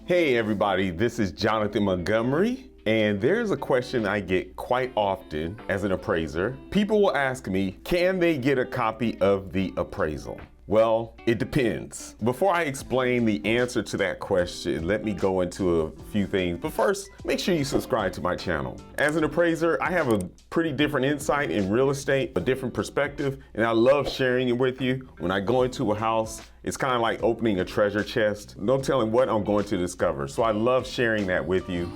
Hey everybody, this is Jonathan Montgomery, and there's a question I get quite often as an appraiser. People will ask me, can they get a copy of the appraisal? Well, it depends. Before I explain the answer to that question, let me go into a few things. But first, make sure you subscribe to my channel. As an appraiser, I have a pretty different insight in real estate, a different perspective, and I love sharing it with you. When I go into a house, it's kind of like opening a treasure chest. No telling what I'm going to discover. So I love sharing that with you.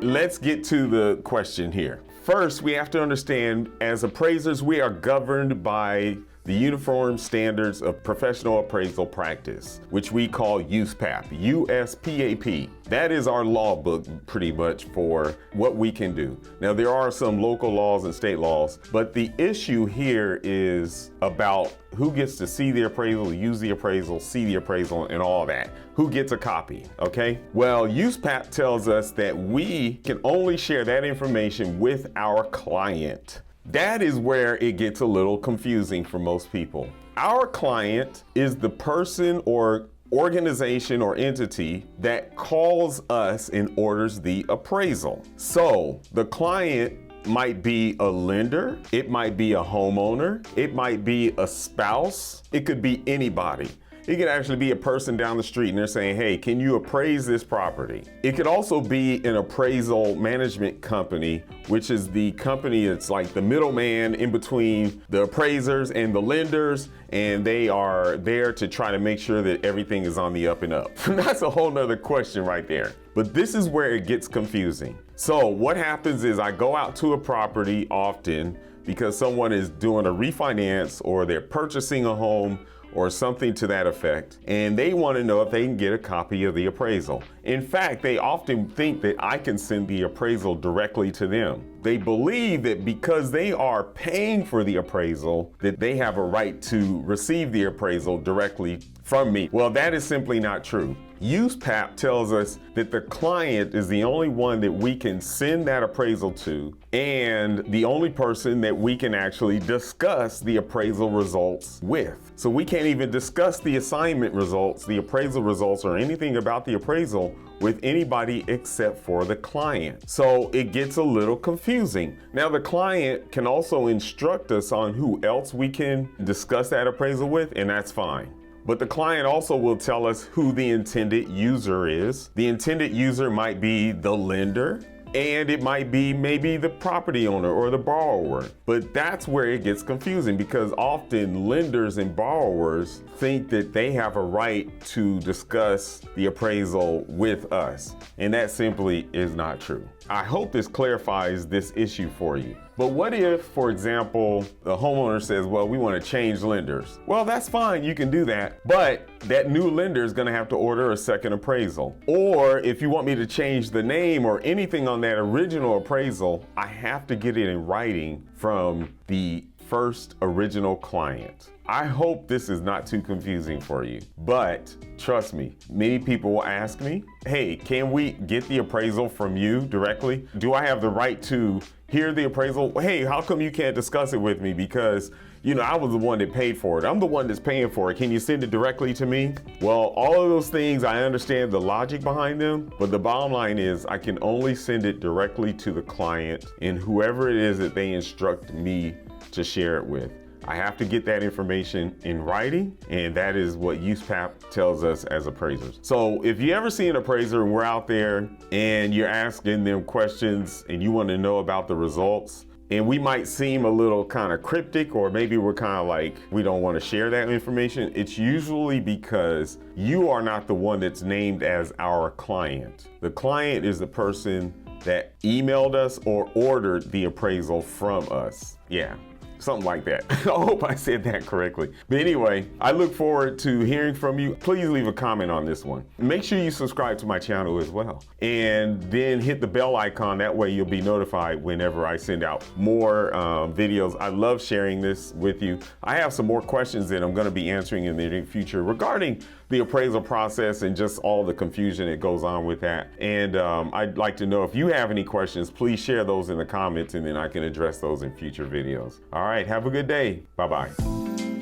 Let's get to the question here. First, we have to understand, as appraisers, we are governed by the Uniform Standards of Professional Appraisal Practice, which we call USPAP, USPAP. That is our law book pretty much for what we can do. Now, there are some local laws and state laws, but the issue here is about who gets to see the appraisal, use the appraisal, see the appraisal, and all that. Who gets a copy, okay? Well, USPAP tells us that we can only share that information with our client. That is where it gets a little confusing for most people. Our client is the person or organization or entity that calls us and orders the appraisal. So the client might be a lender, it might be a homeowner, it might be a spouse, it could be anybody. It could actually be a person down the street and they're saying, hey, can you appraise this property? It could also be an appraisal management company, which is the company that's like the middleman in between the appraisers and the lenders, and they are there to try to make sure that everything is on the up and up. That's a whole nother question right there. But this is where it gets confusing. So what happens is I go out to a property often because someone is doing a refinance or they're purchasing a home or something to that effect, and they want to know if they can get a copy of the appraisal. In fact, they often think that I can send the appraisal directly to them. They believe that because they are paying for the appraisal, that they have a right to receive the appraisal directly from me. Well, that is simply not true. USPAP tells us that the client is the only one that we can send that appraisal to, and the only person that we can actually discuss the appraisal results with. So we can't even discuss the assignment results, the appraisal results, or anything about the appraisal with anybody except for the client. So it gets a little confusing. Now, the client can also instruct us on who else we can discuss that appraisal with, and that's fine. But the client also will tell us who the intended user is. The intended user might be the lender, and it might be maybe the property owner or the borrower. But that's where it gets confusing, because often lenders and borrowers think that they have a right to discuss the appraisal with us, and that simply is not true. I hope this clarifies this issue for you. But what if, for example, the homeowner says, well, we want to change lenders? Well, that's fine, you can do that, but that new lender is going to have to order a second appraisal. Or if you want me to change the name or anything on that original appraisal, I have to get it in writing from the first original client. I hope this is not too confusing for you, but trust me, many people will ask me, hey, can we get the appraisal from you directly? Do I have the right to hear the appraisal? Hey, how come you can't discuss it with me? Because, you know, I was the one that paid for it. I'm the one that's paying for it. Can you send it directly to me? Well, all of those things, I understand the logic behind them, but the bottom line is I can only send it directly to the client and whoever it is that they instruct me to share it with. I have to get that information in writing, and that is what USPAP tells us as appraisers. So if you ever see an appraiser and we're out there and you're asking them questions and you want to know about the results, and we might seem a little kind of cryptic, or maybe we're kind of like, we don't want to share that information, it's usually because you are not the one that's named as our client. The client is the person that emailed us or ordered the appraisal from us. Yeah. something like that. I hope I said that correctly. But anyway, I look forward to hearing from you. Please leave a comment on this one. Make sure you subscribe to my channel as well. And then hit the bell icon. That way you'll be notified whenever I send out more videos. I love sharing this with you. I have some more questions that I'm going to be answering in the near future regarding the appraisal process and just all the confusion that goes on with that. And I'd like to know if you have any questions, please share those in the comments and then I can address those in future videos. All right, have a good day. Bye-bye.